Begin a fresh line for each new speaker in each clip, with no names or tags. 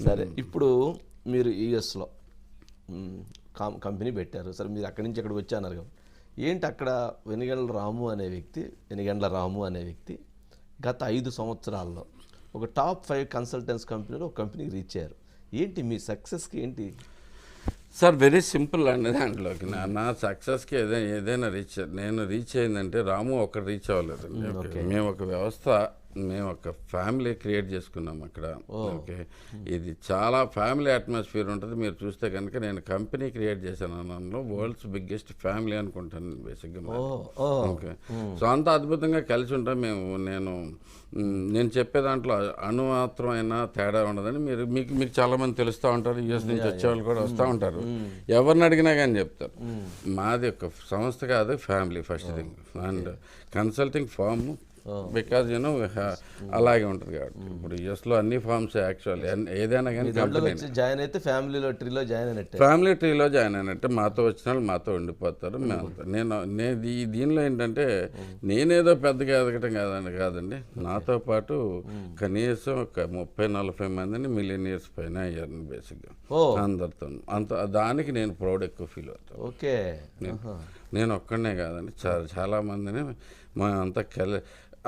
సరే, ఇప్పుడు మీరు యుఎస్లో కంపెనీ పెట్టారు. సరే, మీరు అక్కడి నుంచి అక్కడికి వచ్చారు కదా, ఏంటి అక్కడ వెనిగండ్ల రాము అనే వ్యక్తి గత 5 సంవత్సరాల్లో ఒక టాప్ 5 కన్సల్టెన్స్ కంపెనీలో ఒక కంపెనీకి రీచ్ అయ్యారు. ఏంటి మీ సక్సెస్కి ఏంటి?
సార్ వెరీ సింపుల్ అండి. దాంట్లోకి నా సక్సెస్కి ఏదైనా నేను రీచ్ అయిందంటే రాము ఒక్కడు రీచ్ అవ్వలేదండి. మేము ఒక వ్యవస్థ, మేము ఒక ఫ్యామిలీ క్రియేట్ చేసుకున్నాం అక్కడ. ఓకే, ఇది చాలా ఫ్యామిలీ అట్మాస్ఫియర్ ఉంటుంది. మీరు చూస్తే కనుక నేను కంపెనీ క్రియేట్ చేశాను అన్నంలో వరల్డ్స్ బిగ్గెస్ట్ ఫ్యామిలీ అనుకుంటాను బేసిక్గా. ఓకే, సో అంత అద్భుతంగా కలిసి ఉంటాం మేము. నేను చెప్పే దాంట్లో అణుమాత్రమైన తేడా ఉండదని మీకు చాలామంది తెలుస్తూ ఉంటారు. యూఎస్ నుంచి వచ్చేవాళ్ళు కూడా వస్తూ ఉంటారు. ఎవరిని అడిగినా కానీ చెప్తారు, మాది ఒక సంస్థ కాదు, family first thing, and consulting firm. Because you know అలాగే ఉంటుంది కాబట్టి. ఇప్పుడు యూఎస్లో అన్ని ఫార్మ్స్ యాక్చువల్లీ ఏదైనా కానీ
జాయిన్ అయితే ఫ్యామిలీ ట్రీలో
జాయిన్ అయినట్టే. మాతో వచ్చిన వాళ్ళు మాతో ఉండిపోతారు. నేను దీనిలో ఏంటంటే నేనేదో పెద్దగా ఎదగటం కాదండి. నాతో పాటు కనీసం ఒక 30-40 మందిని మిలియనియర్స్ పైన అయ్యారు బేసిక్గా అందరితో. దానికి నేను ప్రౌడ్ ఎక్కువ ఫీల్ అవుతాను.
ఓకే,
నేను ఒక్కడనే కాదండి, చాలా మందిని అంతా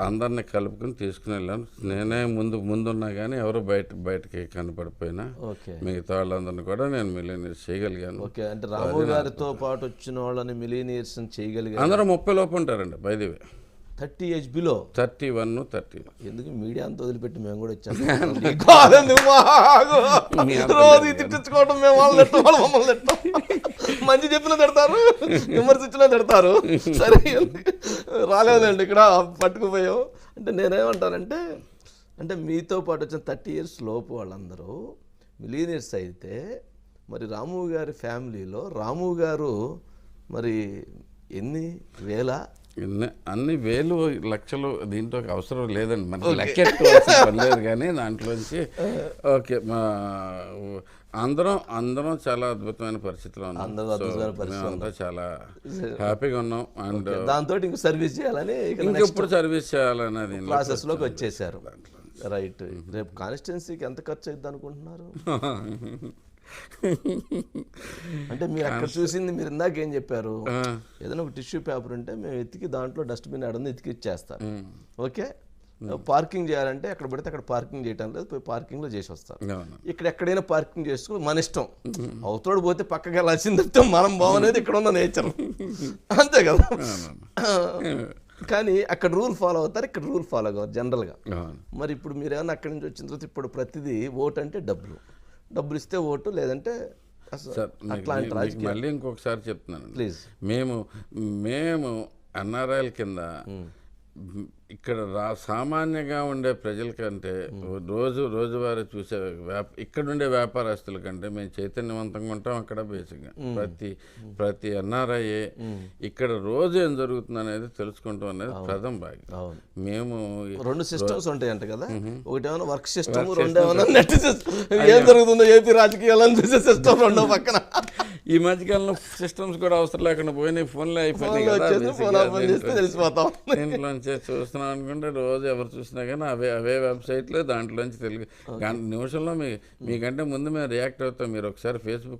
అందరిని కలుపుకొని తీసుకుని వెళ్ళాను. నేనే ముందున్నా కానీ ఎవరు బయటకి కనపడిపోయినా మిగతా వాళ్ళందరినీ కూడా నేను మిలియనీర్స్ చేయగలిగాను.
ఓకే, అంటే రాము గారితో పాటు వచ్చిన వాళ్ళని మిలియనీర్స్ చేయగలిగాను.
అందరూ 30 లోపు ఉంటారండి. By the way
30 age below
31, 30.
ఎందుకు మీడియా అంతా వదిలిపెట్టి మేము కూడా వచ్చాము. రోజు తిట్టించుకోవడం, మేము వాళ్ళు మమ్మల్ని తిట్టాం. మంచి చెప్పినా తిడతారు, విమర్శించినా తిడతారు. సరే రాలేదండి, ఇక్కడ పట్టుకుపోయాం. అంటే నేనేమంటానంటే, అంటే మీతో పాటు వచ్చిన 30 ఇయర్స్ లోపు వాళ్ళందరూ మిలియనీర్స్ అయితే, మరి రాము గారి ఫ్యామిలీలో రాము గారు మరి ఎన్ని వేల
అన్ని వేలు లక్షలు దీంట్లో అవసరం లేదండి, మనకి లెక్కెట్టుకోవాల్సిన పని లేదు. కానీ దాంట్లోంచి ఓకే, అందరం చాలా అద్భుతమైన పరిస్థితిలో ఉన్నాం. అంతా చాలా హ్యాపీగా ఉన్నాం. అండ్
దాంతో ఇంక సర్వీస్ చేయాలని,
ఇంకెప్పుడు సర్వీస్ చేయాలనేది
ప్రాసెస్లోకి వచ్చేసారు. రైట్, రేపు కాన్స్టిట్యున్సీకి ఎంత ఖర్చు అవుతుంది అనుకుంటున్నారు? అంటే మీరు అక్కడ చూసింది, మీరు ఇందాక ఏం చెప్పారు, ఏదైనా ఒక టిష్యూ పేపర్ ఉంటే మేము ఎత్తికి దాంట్లో డస్ట్బిన్ ఆడని ఎత్తికి ఇచ్చేస్తారు. ఓకే, పార్కింగ్ చేయాలంటే ఎక్కడ పడితే అక్కడ పార్కింగ్ చేయటం లేదు, పోయి పార్కింగ్లో చేసి వస్తారు. ఇక్కడ ఎక్కడైనా పార్కింగ్ చేసుకుని మన ఇష్టం, అవతోడు పోతే పక్కకి వెళ్ళాల్సింది తప్పితే మనం బాగునేది ఇక్కడ ఉన్న నేచర్, అంతే కదా. కానీ అక్కడ రూల్ ఫాలో అవుతారు, ఇక్కడ రూల్ ఫాలో అవ్వరు జనరల్గా. మరి ఇప్పుడు మీరు ఏమన్నా అక్కడి నుంచి వచ్చిన తర్వాత ఇప్పుడు ప్రతిదీ ఓటు అంటే డబ్బులు ఇస్తే ఓటు, లేదంటే
మళ్ళీ ఇంకొకసారి చెప్తున్నాను
ప్లీజ్.
మేము ఎన్ఆర్ఐల కింద ఇక్కడ సామాన్యంగా ఉండే ప్రజల కంటే రోజువారీ చూసే ఇక్కడుండే వ్యాపారస్తుల కంటే మేము చైతన్యవంతంగా ఉంటాం అక్కడ. బేసిక్గా ప్రతి ఎన్ఆర్ఐ ఇక్కడ రోజు ఏం జరుగుతుంది అనేది తెలుసుకుంటాం అనేది ప్రథమ భాగం. మేము
2 సిస్టమ్స్ ఉంటాయంట కదా, ఒకటేమో వర్క్ సిస్టమ్, రెండేమో నెట్ సిస్టమ్. ఏం జరుగుతుందో ఏపీ రాజకీయాలను చూసే సిస్టమ్ రెండో పక్కన.
ఈ మధ్యకాలంలో సిస్టమ్స్ కూడా అవసరం లేకుండా పోయినాయి, ఫోన్లో అయిపోయినాయి కదా,
తెలిసిపోతాం.
దీంట్లోంచి చూస్తున్నాం అనుకుంటే రోజు ఎవరు చూసినా కానీ అవే వెబ్సైట్లు, దాంట్లోంచి తెలుగు నిమిషంలో మీకంటే ముందు మేము రియాక్ట్ అవుతాం. మీరు ఒకసారి ఫేస్బుక్